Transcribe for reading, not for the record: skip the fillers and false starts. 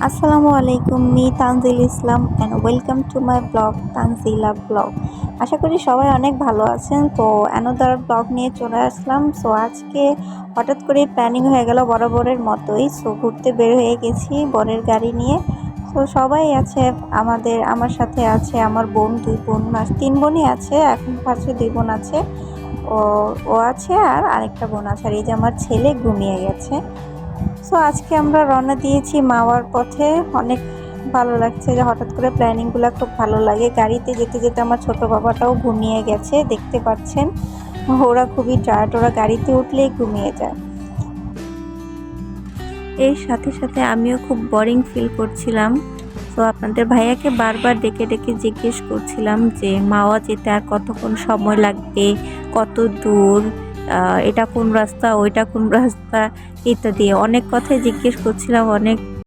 আসসালামু আলাইকুম, me Tanjil Islam and welcome to my blog Tanjila blog. আশা করি সবাই অনেক ভালো আছেন। তো অ্যানাদার ব্লগ নিয়ে চলে আসলাম। সো আজকে হঠাৎ করে প্ল্যানিং হয়ে গেল বরাবরের মতোই। সো ঘুরতে বের হয়ে গেছি বরের গাড়ি নিয়ে। সো সবাই আছে, আমার সাথে আছে আমার বোন, দুই বোন, তিন বোনই আছে, এখন পাশে দুই বোন আছে। ও ও আছে আর আরেকটা বোন আছে, আর এই যে আমার ছেলে ঘুমিয়ে গেছে। সো আজকে আমরা রওনা দিয়েছি মাওয়ার পথে। অনেক ভালো লাগছে যে হঠাৎ করে প্ল্যানিংগুলো খুব ভালো লাগে। গাড়িতে যেতে যেতে আমার ছোট বাবাটাও ঘুমিয়ে গেছে, দেখতে পাচ্ছেন। ওরা খুবই টায়ার্ড, ওরা গাড়িতে উঠলেই ঘুমিয়ে যায়। এর সাথে সাথে আমিও খুব বোরিং ফিল করছিলাম। তো আপনাদের ভাইয়াকে বারবার ডেকে ডেকে জিজ্ঞেস করছিলাম যে মাওয়া যেতে আর কতক্ষণ সময় লাগবে, কত দূর, এটা কোন রাস্তা, ওইটা কোন রাস্তা, ইত্যাদি অনেক কথাই জিজ্ঞেস করছিলাম, অনেক